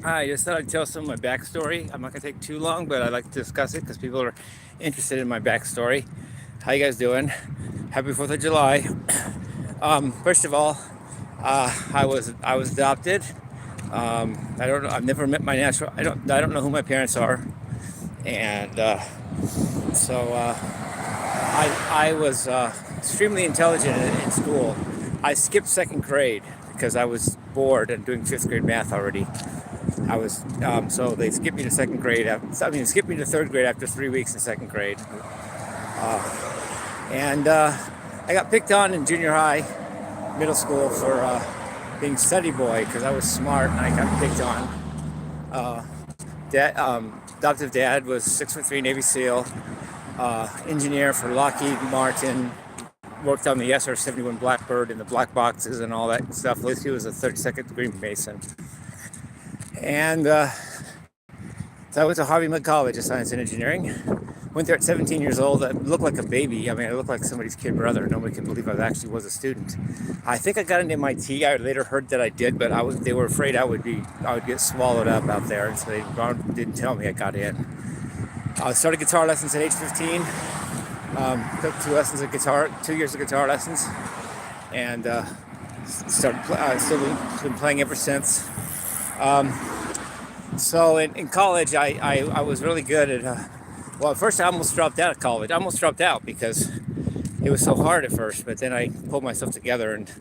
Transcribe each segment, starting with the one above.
Hi, I just thought I'd tell some of my backstory. I'm not gonna take too long, but I'd like to discuss it because people are interested in my backstory. How you guys doing? Happy 4th of July. First of all, I was adopted. I don't know. I've never met my natural. I don't know who my parents are, and I was extremely intelligent in school. I skipped second grade because I was bored and doing fifth grade math already. I was so they skipped me to second grade. Skipped me to third grade after 3 weeks in second grade, and I got picked on in junior high, middle school for being study boy because I was smart and I got picked on. Adoptive dad was 6'3" Navy SEAL, engineer for Lockheed Martin. Worked on the SR-71 Blackbird and the black boxes and all that stuff. At least he was a 32nd degree Mason. And so I went to Harvey Mudd College of Science and Engineering. Went there at 17 years old. I looked like a baby. I looked like somebody's kid brother. Nobody can believe I actually was a student. I think I got into MIT. I later heard that I did, but they were afraid I would get swallowed up out there, and so they didn't tell me I got in. I started guitar lessons at age 15. Took 2 years of guitar lessons, and still been playing ever since. So in college, I was really good at. Well, at first I almost dropped out of college. I almost dropped out because it was so hard at first. But then I pulled myself together and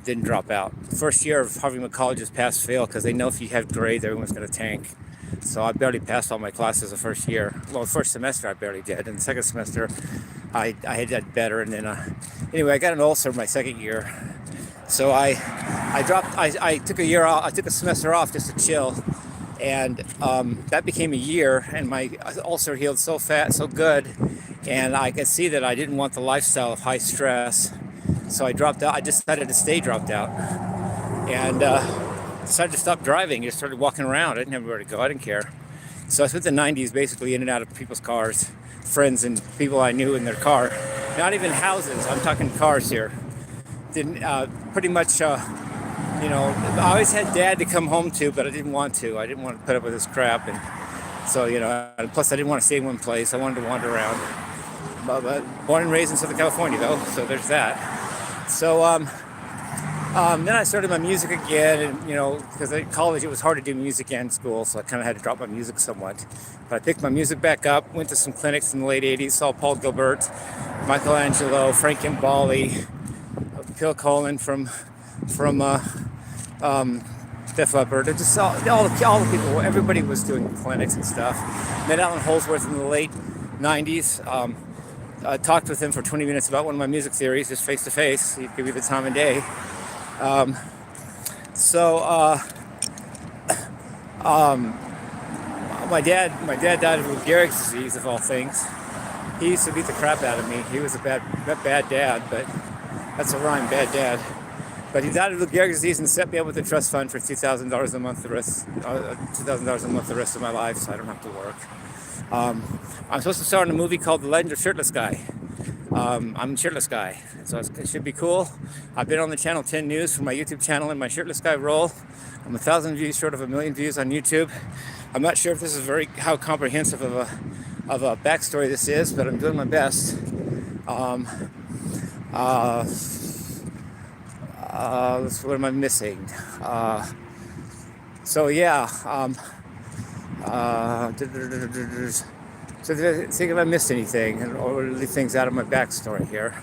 didn't drop out. The first year of Harvey Mudd College is pass-fail because they know if you have grades, everyone's going to tank. So I barely passed all my classes the first year. Well, the first semester I barely did, and the second semester I had done better. And then anyway, I got an ulcer my second year, so I dropped. I took a year off. I took a semester off just to chill, and that became a year. And my ulcer healed so fast, so good, and I could see that I didn't want the lifestyle of high stress. So I dropped out. I decided to stay dropped out, and decided to stop driving. Just started walking around. I didn't have anywhere to go. I didn't care. So I spent the 90s basically in and out of people's cars, friends and people I knew in their car. Not even houses. I'm talking cars here. Didn't pretty much. I always had dad to come home to, but I didn't want to. I didn't want to put up with this crap, and so plus I didn't want to stay in one place. I wanted to wander around. But born and raised in Southern California, though, so there's that. So then I started my music again, and because at college it was hard to do music and school, so I kind of had to drop my music somewhat. But I picked my music back up, went to some clinics in the late '80s, saw Paul Gilbert, Michelangelo, Frank Gambale, Phil Collen from Def Leppard. Just saw all the people. Everybody was doing clinics and stuff. Met Alan Holdsworth in the late '90s. I talked with him for 20 minutes about one of my music theories, just face to face. He'd give me the time of day. My dad died of Lou Gehrig's disease, of all things. He used to beat the crap out of me. He was a bad dad, but that's a rhyme, bad dad. But he died of Lou Gehrig's disease and set me up with a trust fund for $2,000 a month. $2,000 a month the rest of my life, so I don't have to work. I'm supposed to star in a movie called The Legend of Shirtless Guy. I'm a shirtless guy, so it should be cool. I've been on the channel 10 News for my YouTube channel in my shirtless guy role. I'm 1,000 views short of 1 million views on YouTube. I'm not sure if this is how comprehensive of a backstory this is, but I'm doing my best. What am I missing? So think if I missed anything or leave things out of my backstory here.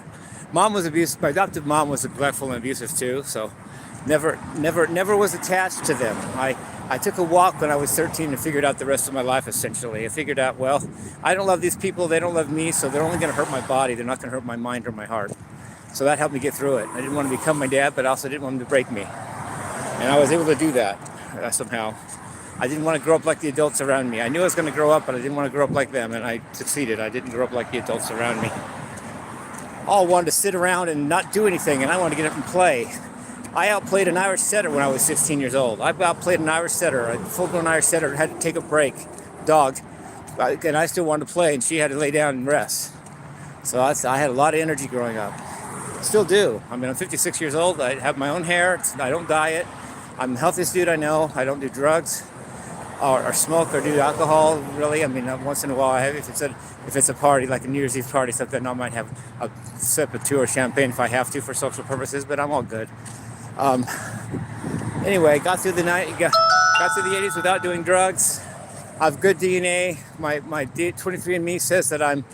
Mom was abusive. My adoptive mom was neglectful and abusive too. So never was attached to them. I took a walk when I was 13 and figured out the rest of my life essentially. I figured out, well, I don't love these people. They don't love me. So they're only going to hurt my body. They're not going to hurt my mind or my heart. So that helped me get through it. I didn't want to become my dad, but I also didn't want him to break me. And I was able to do that somehow. I didn't want to grow up like the adults around me. I knew I was going to grow up, but I didn't want to grow up like them, and I succeeded. I didn't grow up like the adults around me. All wanted to sit around and not do anything, and I wanted to get up and play. I outplayed an Irish setter when I was 16 years old. I outplayed an Irish setter, a full-grown Irish setter, had to take a break, dog, and I still wanted to play, and she had to lay down and rest. So I had a lot of energy growing up. Still do. I'm 56 years old. I have my own hair. I don't diet. I'm the healthiest dude I know. I don't do drugs. or smoke or do alcohol. Really, I mean, once in a while I have. If it's a party like a New Year's Eve party, something I might have a sip or two of champagne if I have to for social purposes. But I'm all good. Anyway, got through the night. Got through the 80s without doing drugs. I have good DNA. My 23andMe says that I'm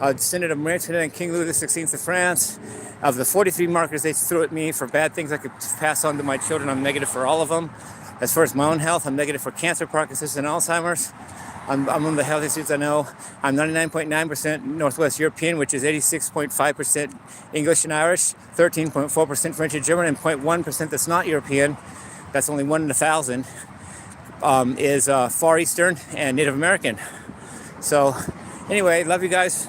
a descendant of Marie Antoinette and King Louis XVI of France. Of the 43 markers they threw at me for bad things I could pass on to my children, I'm negative for all of them. As far as my own health, I'm negative for cancer, Parkinson's, and Alzheimer's. I'm one of the healthiest dudes I know. I'm 99.9% Northwest European, which is 86.5% English and Irish, 13.4% French and German, and 0.1% that's not European. That's only 1 in 1,000. Is Far Eastern and Native American. So anyway, love you guys.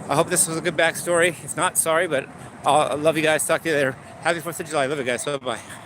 I hope this was a good backstory. If not, sorry, but I love you guys. Talk to you later. Happy 4th of July. Love you guys. Bye-bye.